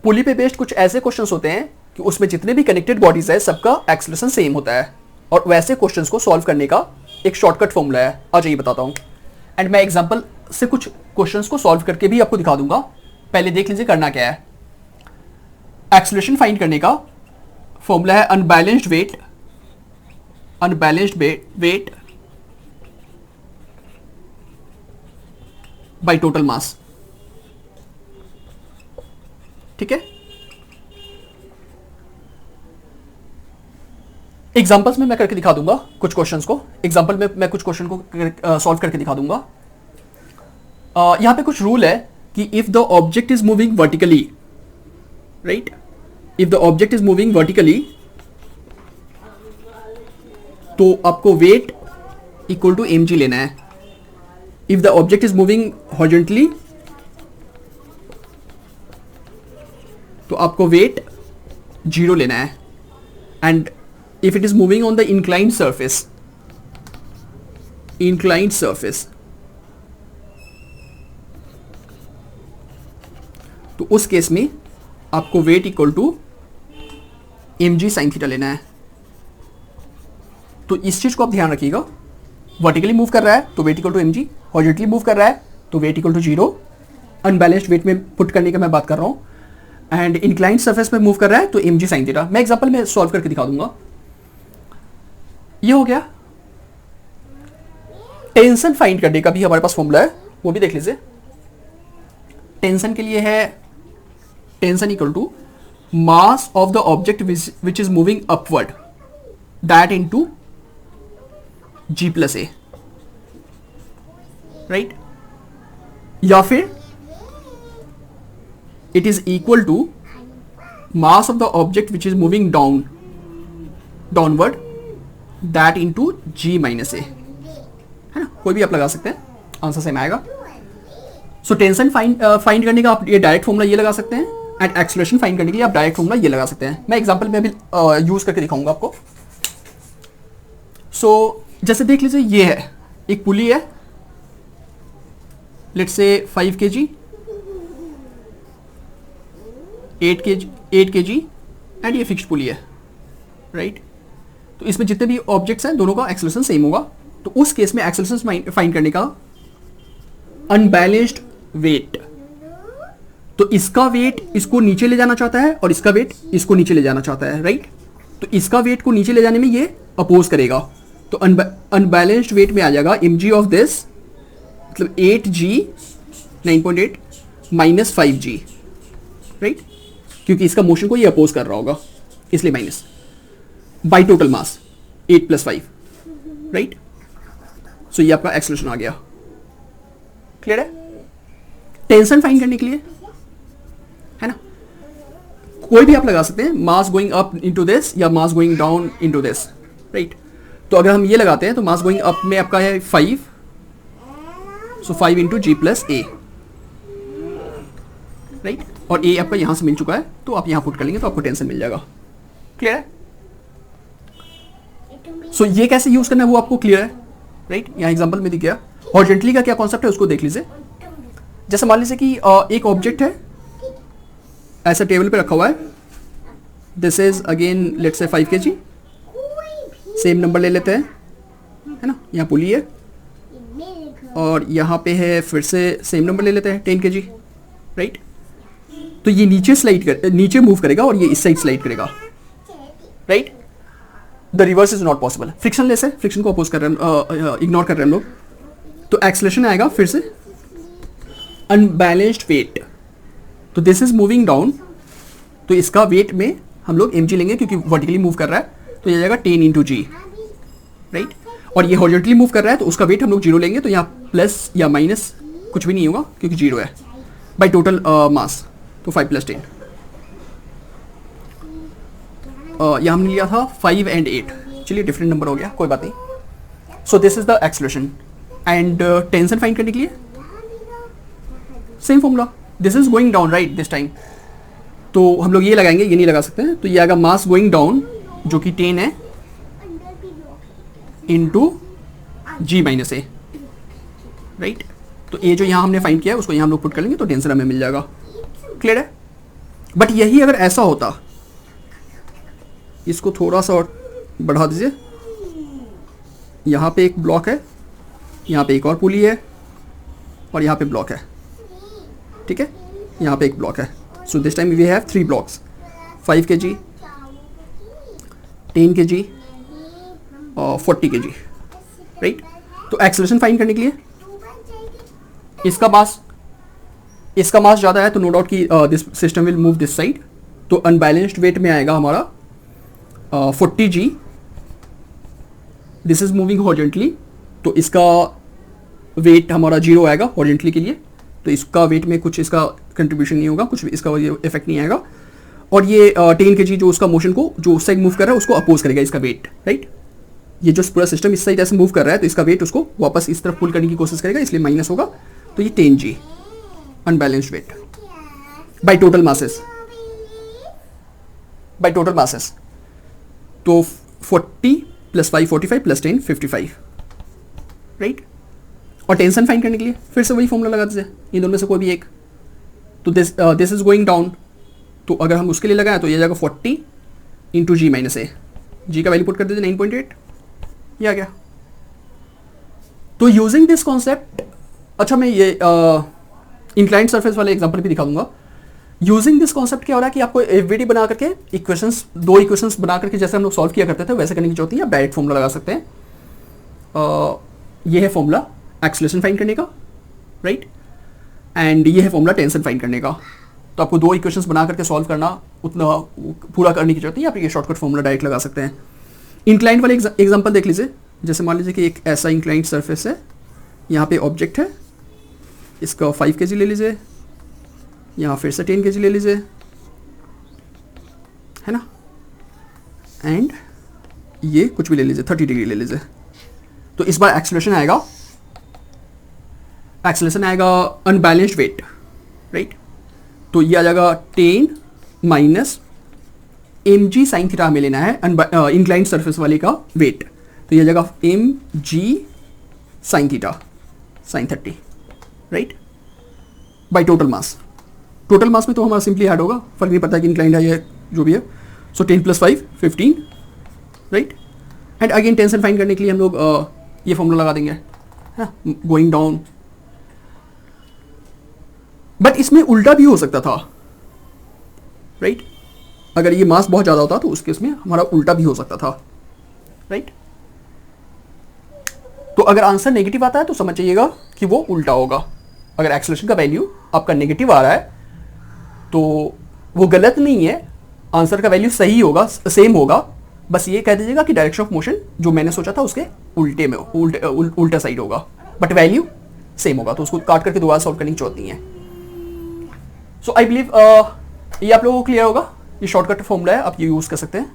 पुली पे बेस्ड कुछ ऐसे क्वेश्चंस होते हैं कि उसमें जितने भी कनेक्टेड बॉडीज है सबका एक्सेलरेशन सेम होता है, और वैसे क्वेश्चंस को सॉल्व करने का एक शॉर्टकट फॉर्मूला है। आ जाइए बताता हूँ, एंड मैं एग्जांपल से कुछ क्वेश्चंस को सॉल्व करके भी आपको दिखा दूंगा। पहले देख लीजिए करना क्या है। एक्सेलरेशन फाइंड करने का फॉर्मूला है अनबैलेंस्ड वेट बाय टोटल मास। ठीक है, एग्जांपल्स में मैं करके दिखा दूंगा कुछ क्वेश्चंस को। एग्जांपल में मैं कुछ क्वेश्चन को सॉल्व करके दिखा दूंगा। यहां पे कुछ रूल है कि if the object is moving vertically, right, if the object is moving vertically तो आपको वेट इक्वल टू mg लेना है। If the object is moving horizontally तो आपको वेट 0 लेना है। And if it is moving on the inclined surface तो उस केस में आपको weight equal to mg sin theta लेना है। तो इस चीज को आप ध्यान रखिएगा, वर्टिकली मूव कर रहा है तो weight equal to mg, horizontally move कर रहा है तो weight equal to 0, unbalanced weight में पुट करने का मैं बात कर रहा हूं, एंड इंक्लाइंड सरफेस पे मूव कर रहा है तो mg sin थीटा। मैं एग्जांपल में सॉल्व करके दिखा दूंगा। ये हो गया। टेंशन फाइंड करने का भी हमारे पास फॉर्मूला है, वो भी देख लीजिए। टेंशन के लिए है tension equal to mass of the object which is moving upward that into g plus A, right, या फिर it is equal to mass of the object which is moving downward that into G minus A, है ना, कोई भी आप लगा सकते हैं, आंसर सेम आएगा। सो टेंशन फाइंड करने का आप ये डायरेक्ट फॉर्मूला ये लगा सकते हैं, एंड एक्सेलरेशन फाइंड करने के लिए आप डायरेक्ट फॉर्मूला ये लगा सकते हैं। मैं एग्जांपल में भी यूज करके दिखाऊंगा आपको। सो जैसे देख लीजिए, ये है एक पुली है, let's say 5 kg, 8 kg and ये फिक्स्ड पुली है, राइट। तो इसमें जितने भी ऑब्जेक्ट्स हैं दोनों का एक्सेलरेशन सेम होगा। तो उस केस में एक्सेलरेशन फाइंड करने का अनबैलेंस्ड वेट, तो इसका वेट इसको नीचे ले जाना चाहता है और इसका वेट इसको नीचे ले जाना चाहता है, राइट। तो इसका वेट को नीचे ले जाने में ये अपोज करेगा, तो अनबैलेंस्ड वेट में आ जाएगा mg ऑफ दिस, मतलब 8g 9.8 माइनस 5g, राइट, क्योंकि इसका मोशन को ये अपोज कर रहा होगा इसलिए minus, by total mass 8 plus 5, right. So ये आपका एक्सेलरेशन आ गया। क्लियर है? टेंशन फाइंड करने के लिए, है ना, कोई भी आप लगा सकते हैं, mass going up into this या mass going down into this, right. तो अगर हम ये लगाते हैं तो मास गोइंग अप में आपका है 5, सो 5 into ji plus A, right, और ए आपका यहां से मिल चुका है तो आप यहां पुट कर लेंगे तो आपको टेंशन मिल जाएगा। क्लियर है? सो ये कैसे यूज करना है वो आपको क्लियर है, राइट। यहाँ एग्जांपल में दिख गया। हॉरिजॉन्टली का क्या कॉन्सेप्ट है उसको देख लीजिए। जैसे मान लीजिए कि एक ऑब्जेक्ट है ऐसा टेबल पे रखा हुआ है, this is again let's say 5 kg, same number ले लेते हैं, है ना, यहाँ पुली है और यहाँ पे है फिर से सेम नंबर ले लेते हैं 10 kg, राइट। तो ये नीचे मूव करेगा और ये इस साइड स्लाइड करेगा, right. The reverse is not possible, frictionless है, फ्रिक्शन को अपोज कर रहे हैं, इग्नोर कर रहे हैं हम लोग। तो एक्सेलरेशन आएगा फिर से अनबैलेंस्ड वेट, तो दिस इज मूविंग डाउन, तो इसका वेट में हम लोग mg लेंगे क्योंकि वर्टिकली मूव कर रहा है, तो ये जाएगा 10 इंटू जी, राइट। और ये हॉरिजॉन्टली मूव कर रहा है तो उसका वेट हम लोग 0 लेंगे, तो यहाँ प्लस या माइनस कुछ भी नहीं होगा क्योंकि 0 है, बाई टोटल मास, तो 5 प्लस 10। यहाँ हमने लिया था 5 एंड 8, चलिए डिफरेंट नंबर हो गया, कोई बात नहीं। So this is the acceleration. And tension find करने के लिए same formula, this is going down, right, this time, तो हम लोग ये लगाएंगे, ये नहीं लगा सकते हैं, तो ये आएगा मास गोइंग डाउन जो कि 10 है इंटू जी माइनस ए, राइट। तो ए जो यहाँ हमने फाइंड किया है उसको यहाँ हम लोग पुट कर लेंगे तो टेंशन हमें मिल जाएगा। क्लियर है? बट यही अगर ऐसा होता, इसको थोड़ा सा और बढ़ा दीजिए, यहाँ पे एक ब्लॉक है, यहाँ पे एक और पुली है, और यहाँ पे ब्लॉक है, ठीक है, यहाँ पे एक ब्लॉक है. So this time we have 3 blocks, 5 kg, 10 kg और 40 kg, राइट. तो एक्सेलरेशन फाइंड करने के लिए इसका मास ज़्यादा है, तो नो डाउट कि this system will move this side. तो अनबैलेंस्ड वेट में आएगा हमारा 40 g. This is moving horizontally, तो इसका वेट हमारा 0 आएगा हॉरिजॉन्टली के लिए. तो इसका वेट में कुछ इसका कंट्रीब्यूशन नहीं होगा, कुछ भी इसका इफेक्ट नहीं आएगा. और ये 10 kg जो उसका मोशन को जो उस साइड मूव कर रहा है उसको अपोज करेगा इसका वेट, राइट. ये जो पूरा सिस्टम इस साइड ऐसे मूव कर रहा है तो इसका वेट उसको वापस इस तरफ पुल करने की कोशिश करेगा, इसलिए माइनस होगा. तो ये 10 g unbalanced weight by total masses. तो 40 + 5 45 + 10 55, राइट. और टेंशन फाइंड करने के लिए फिर से वही फॉर्मूला लगा दीजिए, इन दोनों में से कोई भी एक. तो दिस इज गोइंग डाउन, तो अगर हम उसके लिए लगाएं तो ये जाएगा 40 × g - a. g का वैल्यू पुट कर दीजिए 9.8, ये आ गया. तो यूजिंग दिस कॉन्सेप्ट, अच्छा मैं ये इंक्लाइंड सरफेस वाले एग्जांपल भी दिखा दूंगा. यूजिंग दिस कॉन्सेप्ट क्या हो रहा है कि आपको एफवीडी बना करके दो इक्वेशंस बना करके जैसे हम लोग सॉल्व किया करते थे वैसे करने की जरूरत नहीं है, डायरेक्ट फॉर्मूला लगा सकते हैं. ये है फॉर्मूला एक्सेलरेशन फाइंड करने का, राइट. एंड ये है फॉर्मूला टेंशन फाइंड करने का. तो आपको 2 इक्वेशंस बना करके सॉल्व करना उतना पूरा करने की जरूरत नहीं है, आप ये शॉर्टकट फॉर्मूला डायरेक्ट लगा सकते हैं. इंक्लाइंड वाले एग्जांपल देख लीजिए. जैसे मान लीजिए कि एक ऐसा इंक्लाइंड सरफेस है, यहाँ पे ऑब्जेक्ट है, इसका 5 kg ले लीजिए, यहाँ फिर से 10 kg ले लीजिए, है ना. एंड ये कुछ भी ले लीजिए, 30 डिग्री ले लीजिए. तो इस बार एक्सेलरेशन आएगा अनबैलेंस्ड वेट, राइट. तो ये आ जाएगा 10 - mg sin थीटा हमें लेना है इंक्लाइंड सरफेस वाले का वेट. तो ये आ जाएगा mg sin theta sin 30, right, bye total मास. टोटल मास में तो हमारा सिंपली ऐड होगा, फर्क नहीं पड़ता कि इंक्लाइंड है या जो भी है. सो 10 + 5 15, right. And again tension find करने के लिए हम लोग ये फॉर्मूला लगा देंगे, गोइंग डाउन. बट इसमें उल्टा भी हो सकता था, राइट. अगर ये मास बहुत ज़्यादा होता तो उस केस में हमारा उल्टा भी हो सकता था, राइट. तो अगर आंसर नेगेटिव आता है तो समझ जाइएगा कि वो उल्टा होगा. अगर एक्सेलरेशन का वैल्यू आपका नेगेटिव आ रहा है तो वो गलत नहीं है, आंसर का वैल्यू सही होगा, सेम होगा. बस ये कह दीजिएगा कि डायरेक्शन ऑफ मोशन जो मैंने सोचा था उसके उल्टा साइड होगा, बट वैल्यू सेम होगा. तो उसको काट करके दोबारा सॉल्व करने की जरूरत नहीं है. सो आई बिलीव ये आप लोगों को क्लियर होगा. ये शॉर्टकट फॉर्मूला है, आप ये यूज़ कर सकते हैं.